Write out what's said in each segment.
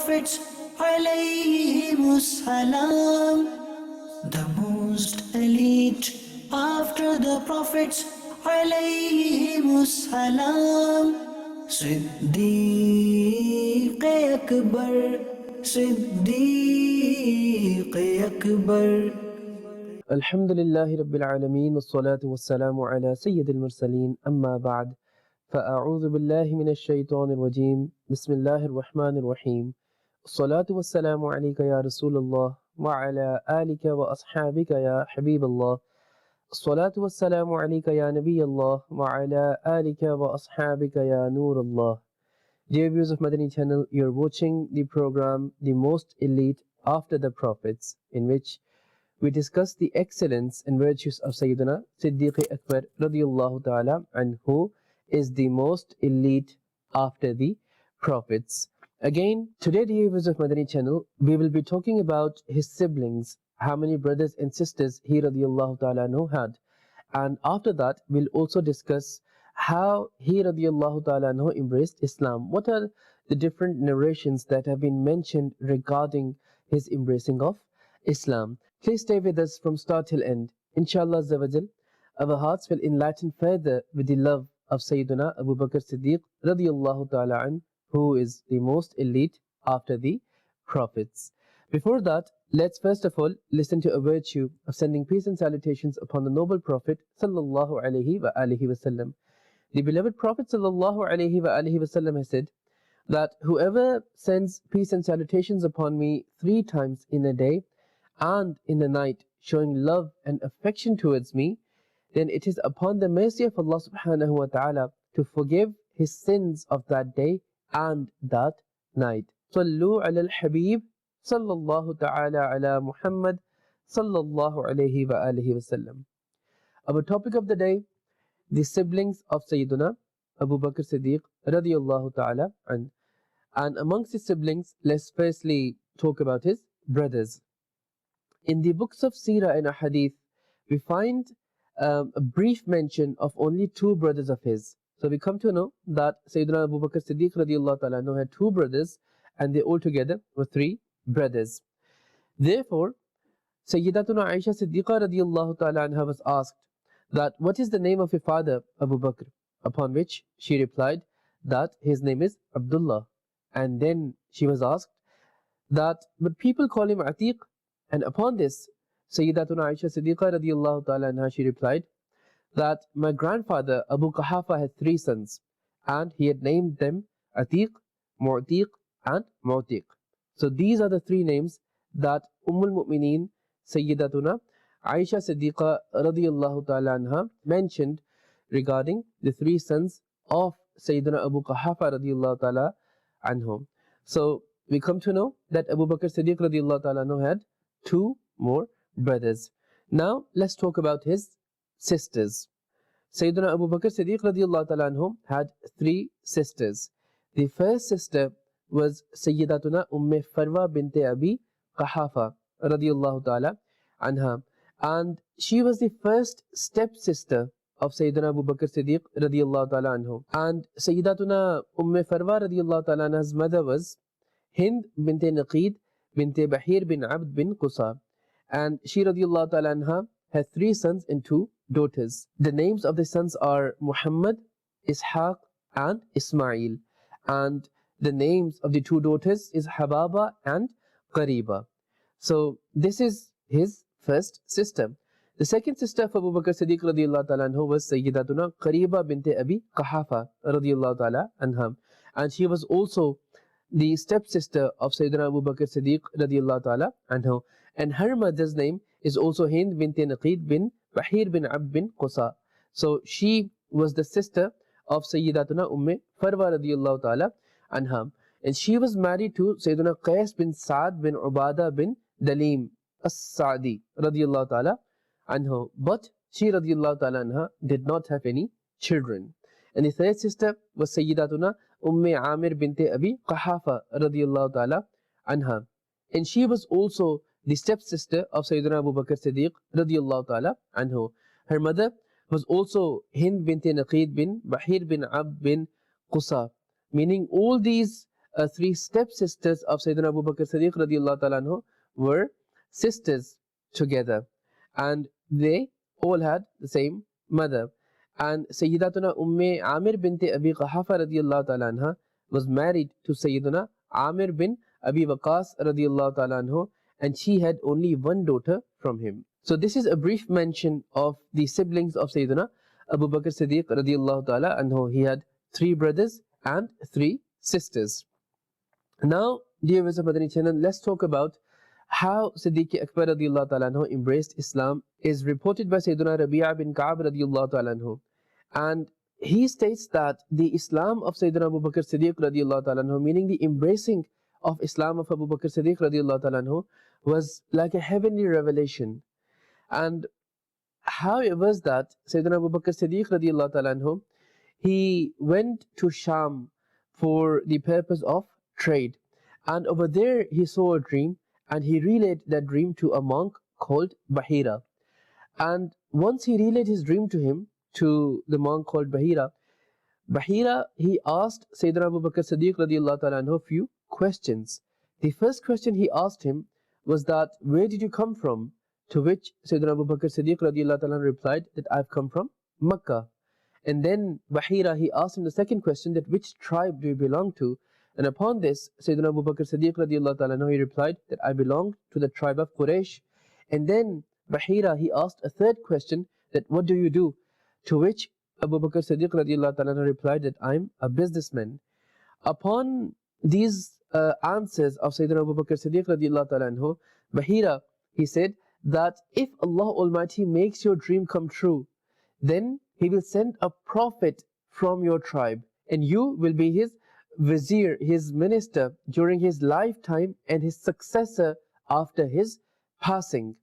prophets alayhimus salam, the most elite after the prophets alayhimus salam. Siddiq-e-Akbar, Siddiq-e-Akbar. Alhamdulillahi Rabbil Alameen, wassalatu wassalamu ala Sayyidil Mursaleen, amma ba'd. فأعوذ بالله من الشيطان الرجيم بسم الله الرحمن الرحيم الصلاة والسلام عليك يا رسول الله وعلى آلك وأصحابك يا حبيب الله الصلاة والسلام عليك يا نبي الله وعلى آلك وأصحابك يا نور الله. Dear viewers of Madani Channel, you're watching the program The Most Elite After the Prophets, in which we discuss the excellence and virtues of Sayyidina Siddiq-e-Akbar radiyallahu ta'ala, and who is the most elite after the prophets. Again, today, dear viewers of Madani Channel, we will be talking about his siblings, how many brothers and sisters he radiyallahu ta'ala anhu had. And after that, we'll also discuss how he radiyallahu ta'ala anhu embraced Islam. What are the different narrations that have been mentioned regarding his embracing of Islam? Please stay with us from start till end. Inshallah Azza wa Jal, our hearts will enlighten further with the love of Sayyidina Abu Bakr Siddiq radiyallahu ta'ala an, who is the most elite after the prophets. Before that, let's first of all listen to a virtue of sending peace and salutations upon the noble Prophet sallallahu alaihi wasallam. The beloved Prophet sallallahu alaihi wasallam has said that whoever sends peace and salutations upon me 3 times in a day and in the night, showing love and affection towards me, then it is upon the mercy of Allah subhanahu wa ta'ala to forgive his sins of that day and that night. Sallu ala al-Habib sallallahu ta'ala ala Muhammad sallallahu alayhi wa alihi wasallam. Our topic of the day, the siblings of Sayyidina Abu Bakr Siddiq radiyallahu ta'ala an. And amongst his siblings, let's firstly talk about his brothers. In the books of Seerah and Ahadith, we find a brief mention of only 2 brothers of his. So we come to know that Sayyidina Abu Bakr Siddiq radiyallahu ta'ala anhu had 2 brothers, and they altogether were 3 brothers. Therefore, Sayyidatuna Aisha Siddiqa radiyallahu ta'ala anha was asked that what is the name of your father Abu Bakr? Upon which she replied that his name is Abdullah. And then she was asked that but people call him Atiq. And upon this, Sayyidatuna Aisha Siddiqa radiyallahu ta'ala anha, she replied that my grandfather Abu Quhafa had 3 sons, and he had named them Atiq, Mu'tiq and Mu'tiq. So these are the 3 names that Ummul Mu'mineen Sayyidatuna Aisha Siddiqa radiyallahu ta'ala anha mentioned regarding the 3 sons of Sayyidina Abu Quhafa radiyallahu ta'ala anhu. So we come to know that Abu Bakr Siddiq radiyallahu ta'ala anhu had 2 more brothers. Now let's talk about his sisters. Sayyidina Abu Bakr Siddiq radiyallahu ta'ala anhu had 3 sisters. The first sister was Sayyidatuna Farwa bint Abi Quhafa radiyallahu ta'ala anha, and she was the first stepsister of Sayyidina Abu Bakr Siddiq radiyallahu ta'ala anhu. And Sayyidatuna Farwa radiyallahu ta'ala anha's mother was Hind bint Naqid bint Bahir bin Abd bin Qusa, and she radiyallahu ta'ala anha had 3 sons and 2 daughters. The names of the sons are Muhammad, Ishaq and Ismail, and the names of the 2 daughters is Hababa and Qariba. So this is his first sister. The second sister of Abu Bakr Siddiq radiyallahu ta'ala anhu was Sayyidatuna Qariba bint Abi Quhafa radiyallahu ta'ala anha, and she was also the stepsister of Sayyidina Abu Bakr Siddiq radiyallahu ta'ala anhu, and her mother's name is also Hind bint Naqid bin Bahir bin Abd bin Qusa. So she was the sister of Sayyidatuna Farwa radiyallahu ta'ala anha, and she was married to Sayyidina Qais bin Sa'd bin Ubadah bin Dalim as-Sa'di radiyallahu ta'ala anhu, but she radiyallahu ta'ala anha did not have any children. And the third sister was Sayyidatuna Amir bint Abi Quhafa radiyallahu ta'ala anha, and she was also the stepsister of Sayyidina Abu Bakr Siddiq radiyallahu ta'ala anhu. Her mother was also Hind bint Naqid bin Bahir bin Abd bin Qusa, meaning all these three stepsisters of Sayyidina Abu Bakr Siddiq radiallahu ta'ala anhu were sisters together, and they all had the same mother. And Sayyidatuna Amir binti Abi Qahafa radiallahu ta'ala anha was married to Sayyidina Amir bin Abi Waqas radiallahu ta'ala anhu, and she had only one daughter from him. So this is a brief mention of the siblings of Sayyidina Abu Bakr Siddiq radiallahu ta'ala anhu. He had three brothers and three sisters. Now, dear viewers of Madani Channel, let's talk about how Siddiq-e-Akbar radiallahu ta'ala anhu embraced Islam. Is reported by Sayyidina Rabi'a bin Ka'ab radiallahu ta'ala anhu, and he states that the Islam of Sayyidina Abu Bakr Siddiq radiallahu ta'ala anhu, meaning the embracing of Islam of Abu Bakr Siddiq radiallahu ta'ala anhu, was like a heavenly revelation. And how it was that Sayyidina Abu Bakr Siddiq radiallahu ta'ala anhu, he went to Sham for the purpose of trade, and over there he saw a dream, and he relayed that dream to a monk called Bahira. And once he relayed his dream to him, to the monk called Bahira, he asked Sayyidina Abu Bakr Siddiq radiallahu ta'ala anhu a few questions. The first question he asked him was that, where did you come from? To which Sayyidina Abu Bakr Siddiq radiallahu ta'ala replied that I've come from Makkah. And then Bahira, he asked him the second question, that which tribe do you belong to? And upon this, Sayyidina Abu Bakr Siddiq radiallahu ta'ala he replied that I belong to the tribe of Quraysh. And then Bahira, he asked a third question, that what do you do? To which Abu Bakr Siddiq radiallahu ta'ala replied that I'm a businessman. Upon these answers of Sayyidina Abu Bakr Siddiq radiallahu ta'ala, Bahira, he said that if Allah Almighty makes your dream come true, then He will send a prophet from your tribe, and you will be his vizier, his minister during his lifetime, and his successor after his passing.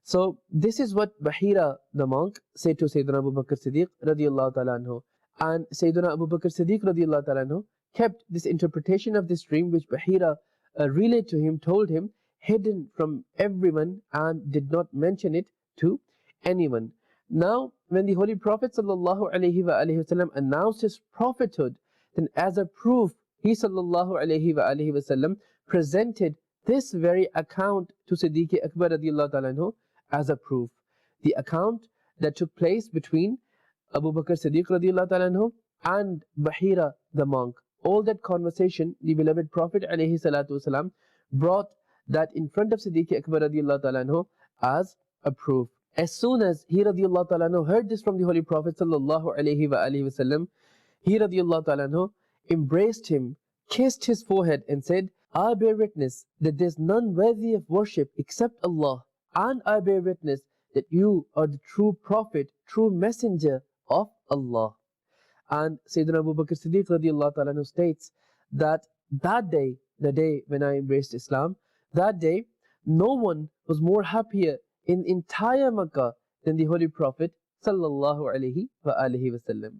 So this is what Bahira the monk said to Sayyidina Abu Bakr Siddiq radiallahu ta'ala anhu. And Sayyidina Abu Bakr Siddiq radiallahu ta'ala anhu kept this interpretation of this dream which Bahira relayed to him, told him, hidden from everyone, and did not mention it to anyone. Now, when the Holy Prophet sallallahu alaihi wasallam announced his prophethood, then as a proof, he sallallahu alaihi wasallam presented this very account to Siddiq-e-Akbar radiallahu ta'ala anhu as a proof. The account that took place between Abu Bakr Siddiq radiallahu ta'ala anhu and Bahira the monk. All that conversation, the beloved Prophet alayhi salatu wasalam brought that in front of Siddiq-e-Akbar radiallahu ta'ala anhu as a proof. As soon as he radiallahu ta'ala anhu heard this from the Holy Prophet sallallahu alayhi wasallam, he radiallahu ta'ala anhu embraced him, kissed his forehead and said, I bear witness that there is none worthy of worship except Allah, and I bear witness that you are the true prophet, true messenger of Allah. And Sayyidina Abu Bakr Siddiq radiallahu ta'ala anhu states that that day, the day when I embraced Islam, that day no one was more happier in entire Makkah than the Holy Prophet sallallahu alaihi wasallam.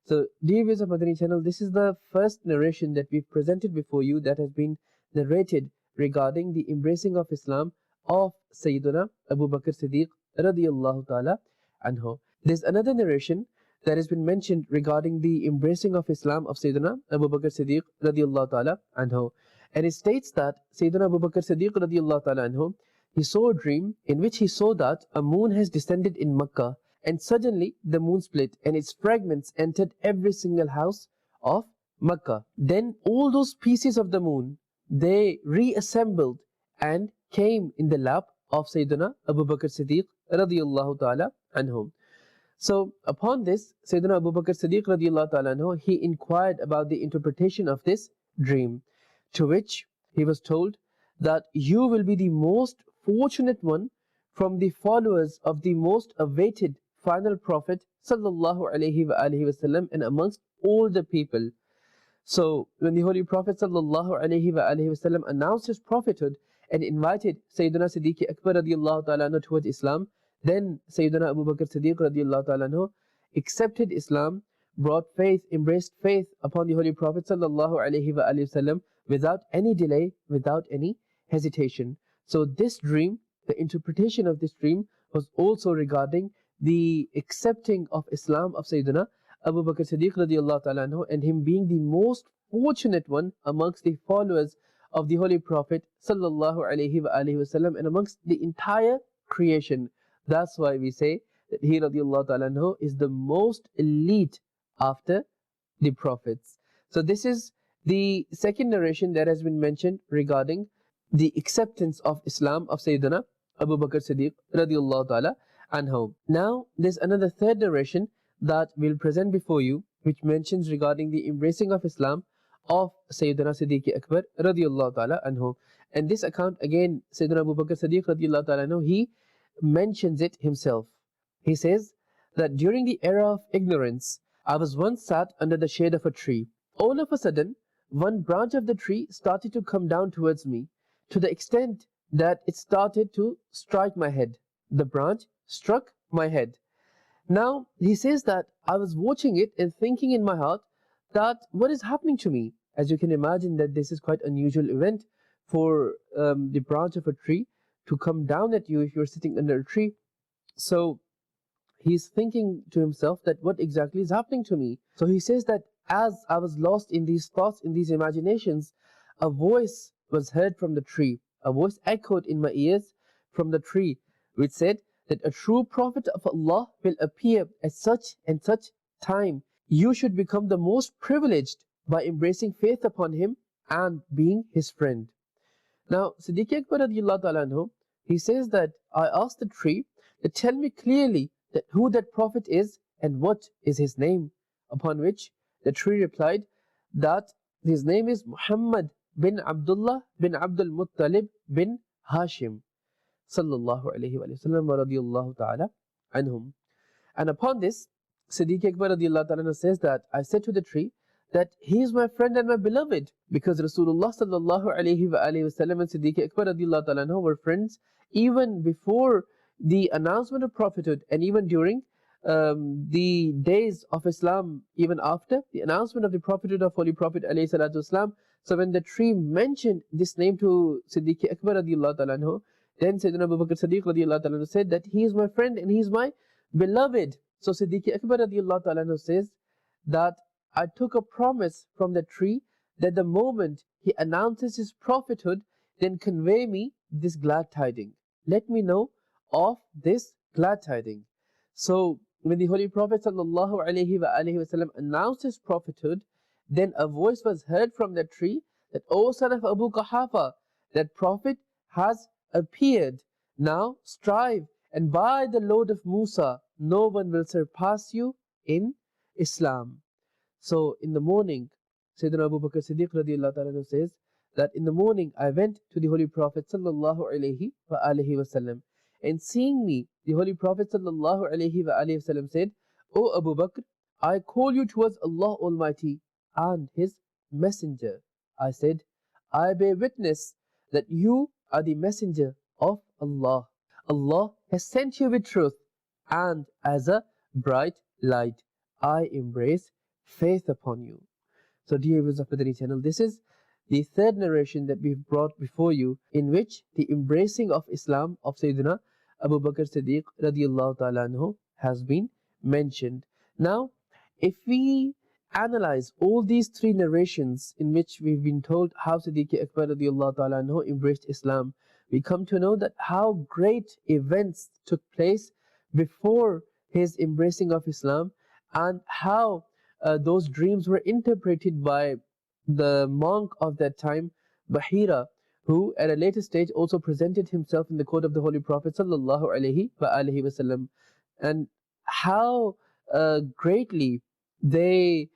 So, dear viewers of Madani Channel, this is the first narration that we've presented before you that has been narrated regarding the embracing of Islam of Sayyidina Abu Bakr Siddiq radiallahu ta'ala anhu. There's another narration that has been mentioned regarding the embracing of Islam of Sayyidina Abu Bakr Siddiq radiallahu ta'ala anhu. And it states that Sayyidina Abu Bakr Siddiq radiallahu ta'ala anhu, he saw a dream in which he saw that a moon has descended in Makkah, and suddenly the moon split and its fragments entered every single house of Makkah. Then all those pieces of the moon, they reassembled and came in the lap of Sayyidina Abu Bakr Siddiq radiallahu ta'ala anhu. So upon this, Sayyidina Abu Bakr Siddiq radiallahu ta'ala anhu, he inquired about the interpretation of this dream, to which he was told that you will be the most fortunate one from the followers of the most awaited final prophet sallallahu alaihi wasallam and amongst all the people. So when the Holy Prophet sallallahu alaihi wasallam announced his prophethood and invited Sayyidina Siddiq-e-Akbar radiallahu ta'ala anhu towards Islam, then Sayyidina Abu Bakr Siddiq radiallahu ta'ala anhu accepted Islam, brought faith, embraced faith upon the Holy Prophet sallallahu alaihi wasallam without any delay, without any hesitation. So this dream, the interpretation of this dream was also regarding the accepting of Islam of Sayyidina Abu Bakr Siddiq radiallahu ta'ala anhu and him being the most fortunate one amongst the followers of the Holy Prophet sallallahu alaihi wasallam and amongst the entire creation. That's why we say that he radiallahu ta'ala anhu is the most elite after the prophets. So this is the second narration that has been mentioned regarding the acceptance of Islam of Sayyidina Abu Bakr Siddiq radiallahu ta'ala anhu. Now there's another third narration that we'll present before you, which mentions regarding the embracing of Islam of Sayyidina Siddiq-e-Akbar radiallahu ta'ala anhu. And this account again, Sayyidina Abu Bakr Siddiq radiallahu ta'ala anhu, he mentions it himself. He says that during the era of ignorance, I was once sat under the shade of a tree. All of a sudden, one branch of the tree started to come down towards me, to the extent that it started to strike my head. The branch struck my head. Now, he says that I was watching it and thinking in my heart that what is happening to me? As you can imagine that this is quite an unusual event for the branch of a tree to come down at you if you're sitting under a tree. So he's thinking to himself that what exactly is happening to me? So he says that as I was lost in these thoughts, in these imaginations, a voice was heard from the tree. A voice echoed in my ears from the tree, which said that a true prophet of Allah will appear at such and such time. You should become the most privileged by embracing faith upon him and being his friend. Now, Siddiq-e-Akbar radiallahu ta'ala anhu, he says that I asked the tree to tell me clearly that who that prophet is and what is his name. Upon which the tree replied that his name is Muhammad bin Abdullah bin Abdul Muttalib bin Hashim sallallahu alayhi wa sallam wa radiyallahu ta'ala anhum. And upon this, Siddiq-e-Akbar radiallahu ta'ala anhu says that I said to the tree that he is my friend and my beloved, because Rasulullah sallallahu alayhi wa sallam and Siddiq-e-Akbar radiallahu ta'ala anhu were friends even before the announcement of prophethood and even during the days of Islam, even after the announcement of the prophethood of Holy Prophet alayhi salatu wasalam. So when the tree mentioned this name to Siddiq-e-Akbar radiallahu ta'ala anhu, then Sayyidina Abu Bakr Siddiq radiallahu ta'ala anhu said that he is my friend and he is my beloved. So Siddiq-e-Akbar radiallahu ta'ala anhu says that I took a promise from the tree that the moment he announces his prophethood, then convey me this glad tiding. Let me know of this glad tiding. So when the Holy Prophet sallallahu alaihi wasallam announced his prophethood, then a voice was heard from the tree that, O son of Abu Quhafa, that prophet has appeared. Now strive, and by the Lord of Musa, no one will surpass you in Islam. So in the morning, Sayyidina Abu Bakr Siddiq radiallahu ta'ala says that in the morning I went to the Holy Prophet sallallahu alaihi wasallam, and seeing me, the Holy Prophet sallallahu alaihi wasallam said, O Abu Bakr, I call you towards Allah Almighty and His Messenger. I said, I bear witness that you are the Messenger of Allah. Allah has sent you with truth, and as a bright light, I embrace faith upon you. So dear viewers of Madani Channel, this is the third narration that we've brought before you, in which the embracing of Islam of Sayyidina Abu Bakr Siddiq radiallahu ta'ala anhu has been mentioned. Now, if we analyze all these three narrations in which we've been told how Siddiq-e-Akbar radiallahu ta'ala anhu embraced Islam, we come to know that how great events took place before his embracing of Islam, and how those dreams were interpreted by the monk of that time, Bahira, who at a later stage also presented himself in the court of the Holy Prophet sallallahu alaihi wasallam, and how greatly they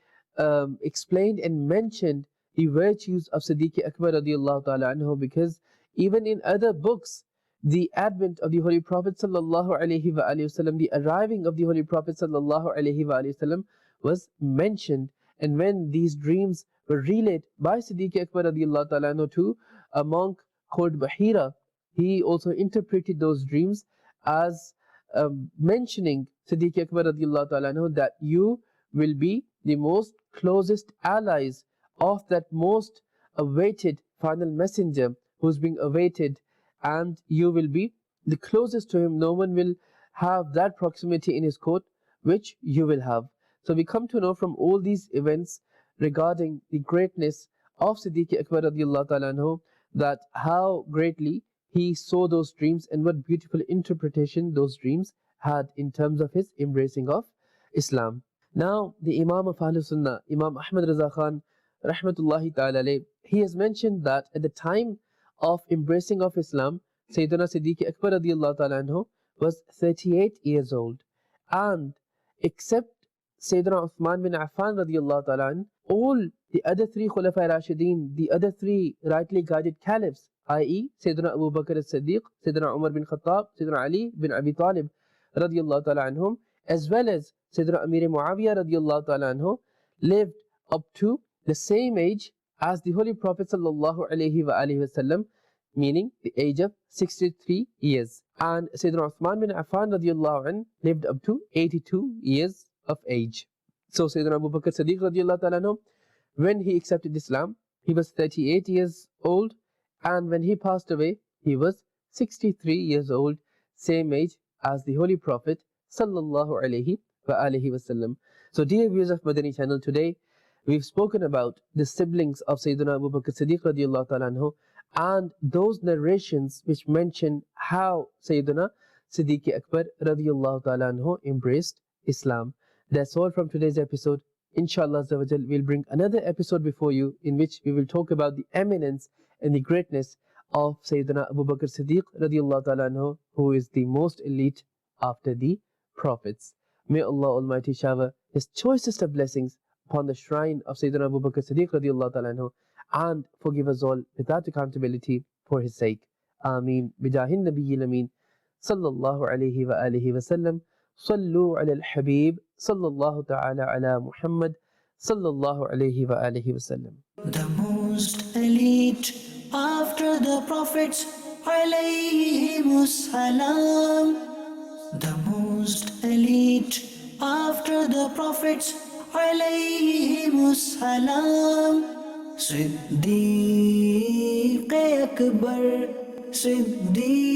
explained and mentioned the virtues of Siddiq-e-Akbar radiallahu ta'ala anhu, because even in other books, the advent of the Holy Prophet sallallahu alaihi wasallam, the arriving of the Holy Prophet sallallahu alaihi wasallam was mentioned. And when these dreams were relayed by Siddiq-e-Akbar radiallahu ta'ala anhu to a monk called Bahira, he also interpreted those dreams as mentioning Siddiq-e-Akbar radiallahu ta'ala anhu that you will be the most closest allies of that most awaited final messenger who's being awaited, and you will be the closest to him. No one will have that proximity in his court which you will have. So we come to know from all these events regarding the greatness of Siddiq-e-Akbar radiallahu ta'ala anhu, that how greatly he saw those dreams and what beautiful interpretation those dreams had in terms of his embracing of Islam. Now, the Imam of Ahlul Sunnah, Imam Ahmad Raza Khan, rahmatullahi ta'ala alayh, he has mentioned that at the time of embracing of Islam, Sayyidina Siddiq-e-Akbar radiallahu ta'ala anhu was 38 years old. And except Sayyidina Uthman bin Affan radiallahu ta'ala anhu, all the other three Khulafa Rashideen, the other three rightly guided caliphs, i.e. Sayyidina Abu Bakr as-Siddiq, Sayyidina Umar bin Khattab, Sayyidina Ali bin Abi Talib radiallahu ta'ala anhum, as well as Sayyidina Amir Muawiyah radiallahu ta'ala anhu, lived up to the same age as the Holy Prophet sallallahu alayhi wa alihi wasallam, meaning the age of 63 years. And Sayyidina Uthman bin Affan radiallahu anhu lived up to 82 years of age. So Sayyidina Abu Bakr Siddiq radiallahu ta'ala anhu, when he accepted Islam, he was 38 years old, and when he passed away, he was 63 years old, same age as the Holy Prophet sallallahu alayhi wa alihi wasallam. So dear viewers of Madani Channel, today we've spoken about the siblings of Sayyidina Abu Bakr Siddiq radiallahu ta'ala anhu, and those narrations which mention how Sayyidina Siddiq-e-Akbar radiallahu ta'ala anhu embraced Islam. That's all from today's episode. Inshallah we'll bring another episode before you in which we will talk about the eminence and the greatness of Sayyidina Abu Bakr Siddiq radiallahu ta'ala anhu, who is the most elite after the prophets. May Allah Almighty shower His choicest of blessings upon the shrine of Sayyidina Abu Bakr Siddiq radiallahu ta'ala anhu, and forgive us all without accountability for His sake. Ameen. Bijahin Nabiyyil Ameen. Sallallahu alayhi wa alihi wa sallam. Sallu ala al-Habib. Sallallahu ta'ala ala Muhammad. Sallallahu alayhi wa alihi wa sallam. The most elite after the prophets, alayhimus salam. The most elite after the prophets, alayhimus salam. Siddiq-e-Akbar, Siddiq-e-Akbar.